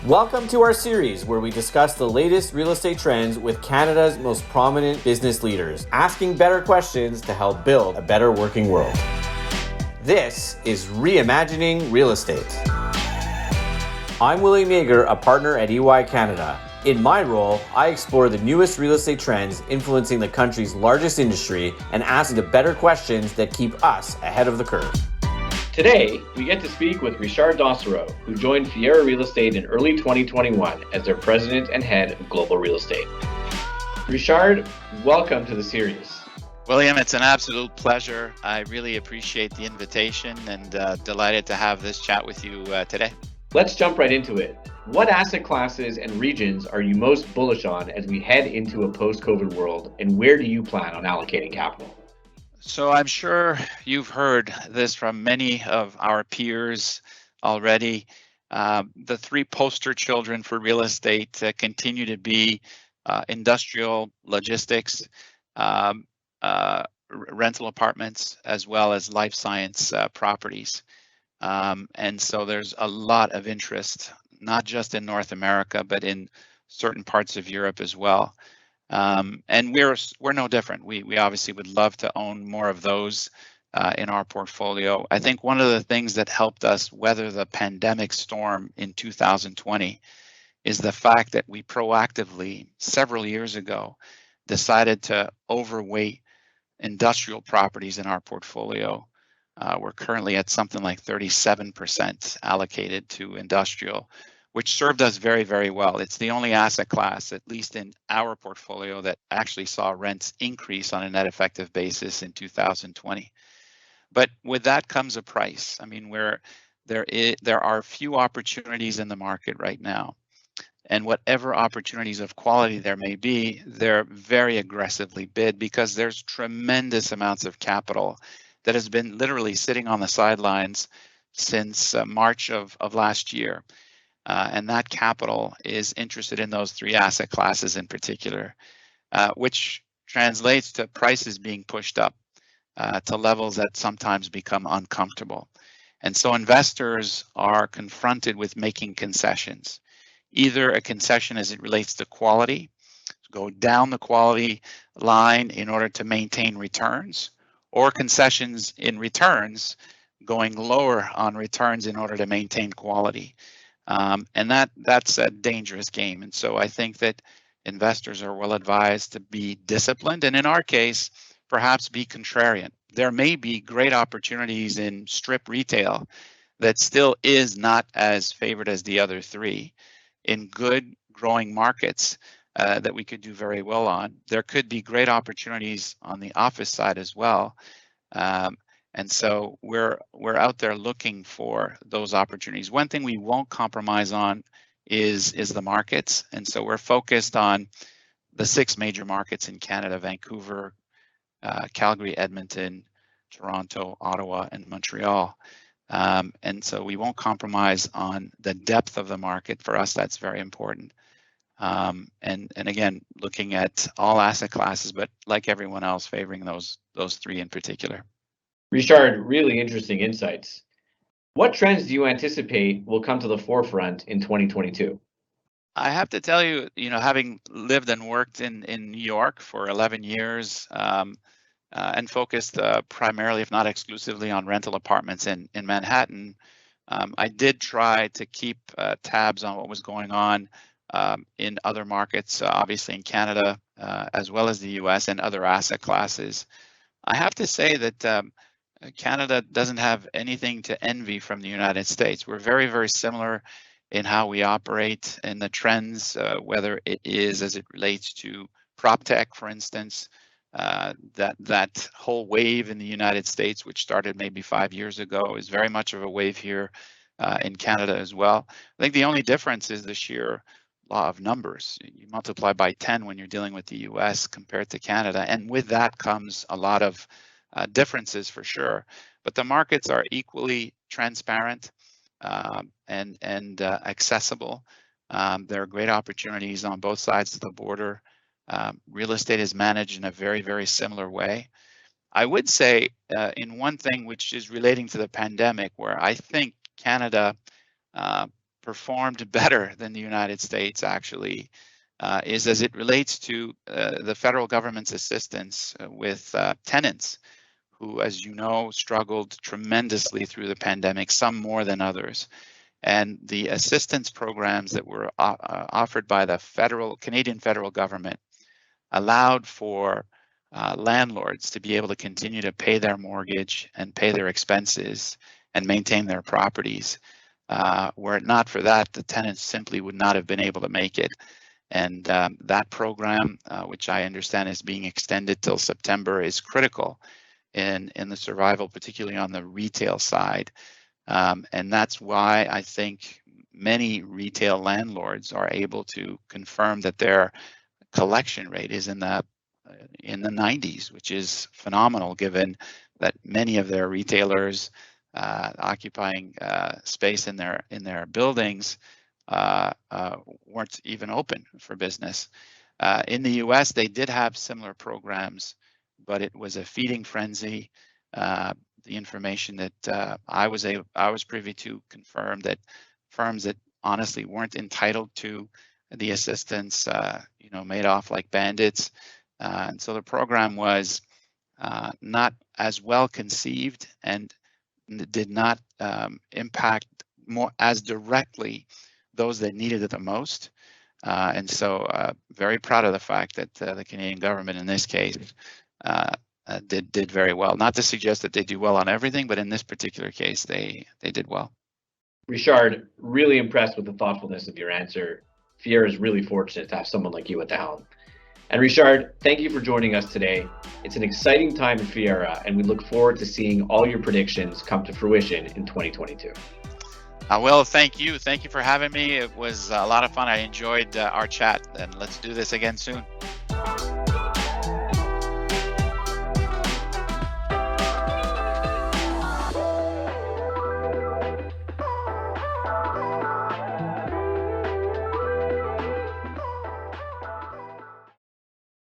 Welcome to our series where we discuss the latest real estate trends with Canada's most prominent business leaders, asking better questions to help build a better working world. This is Reimagining Real Estate. I'm William Yeager, a partner at EY Canada. In my role, I explore the newest real estate trends influencing the country's largest industry and ask the better questions that keep us ahead of the curve. Today, we get to speak with Richard Dossero, who joined Fiera Real Estate in early 2021 as their president and head of global real estate. Richard, welcome to the series. William, it's an absolute pleasure. I really appreciate the invitation and delighted to have this chat with you today. Let's jump right into it. What asset classes and regions are you most bullish on as we head into a post-COVID world, and where do you plan on allocating capital? So I'm sure you've heard this from many of our peers already. The three poster children for real estate continue to be industrial, logistics, rental apartments, as well as life science properties. And so there's a lot of interest, not just in North America, but in certain parts of Europe as well. And we're no different. We obviously would love to own more of those in our portfolio. I think one of the things that helped us weather the pandemic storm in 2020 is the fact that we proactively, several years ago, decided to overweight industrial properties in our portfolio. We're currently at something like 37% allocated to industrial, which served us very, very well. It's the only asset class, at least in our portfolio, that actually saw rents increase on a net effective basis in 2020. But with that comes a price. I mean, where there are few opportunities in the market right now. And whatever opportunities of quality there may be, they're very aggressively bid because there's tremendous amounts of capital that has been literally sitting on the sidelines since March of last year. And that capital is interested in those three asset classes in particular, which translates to prices being pushed up to levels that sometimes become uncomfortable. And so investors are confronted with making concessions, either a concession as it relates to quality, go down the quality line in order to maintain returns, or concessions in returns, going lower on returns in order to maintain quality. And that's a dangerous game. And so I think that investors are well advised to be disciplined, and in our case, perhaps be contrarian. There may be great opportunities in strip retail that still is not as favored as the other three in good growing markets that we could do very well on. There could be great opportunities on the office side as well. And so we're out there looking for those opportunities. One thing we won't compromise on is the markets. And so we're focused on the 6 major markets in Canada: Vancouver, Calgary, Edmonton, Toronto, Ottawa, and Montreal. And so we won't compromise on the depth of the market. For us, that's very important. And again, looking at all asset classes, but like everyone else, favoring those 3 in particular. Richard, really interesting insights. What trends do you anticipate will come to the forefront in 2022? I have to tell you, having lived and worked in New York for 11 years and focused primarily, if not exclusively, on rental apartments in Manhattan, I did try to keep tabs on what was going on in other markets, obviously in Canada, as well as the US and other asset classes. I have to say that Canada doesn't have anything to envy from the United States. We're very, very similar in how we operate and the trends, whether it is as it relates to prop tech, for instance, that whole wave in the United States, which started maybe 5 years ago, is very much of a wave here in Canada as well. I think the only difference is the sheer law of numbers. You multiply by 10 when you're dealing with the US compared to Canada. And with that comes a lot of differences for sure, but the markets are equally transparent and accessible. There are great opportunities on both sides of the border. Real estate is managed in a very, very similar way. I would say in one thing which is relating to the pandemic, where I think Canada performed better than the United States actually is as it relates to the federal government's assistance with tenants who, as you know, struggled tremendously through the pandemic, some more than others. And the assistance programs that were offered by the Canadian federal government allowed for landlords to be able to continue to pay their mortgage and pay their expenses and maintain their properties. Were it not for that, the tenants simply would not have been able to make it. And that program, which I understand is being extended till September, is critical in the survival, particularly on the retail side. And that's why I think many retail landlords are able to confirm that their collection rate is in the 90s, which is phenomenal given that many of their retailers occupying space in their buildings weren't even open for business. In the US, they did have similar programs, but it was a feeding frenzy. The information that I was privy to confirmed that firms that honestly weren't entitled to the assistance, made off like bandits. And so the program was not as well conceived and did not impact more as directly those that needed it the most. And so very proud of the fact that the Canadian government in this case did very well. Not to suggest that they do well on everything, but in this particular case, they did well. Richard, really impressed with the thoughtfulness of your answer. Fiera is really fortunate to have someone like you at the helm. And Richard, thank you for joining us today. It's an exciting time in Fiera, and we look forward to seeing all your predictions come to fruition in 2022. Well, thank you. Thank you for having me. It was a lot of fun. I enjoyed our chat, and let's do this again soon.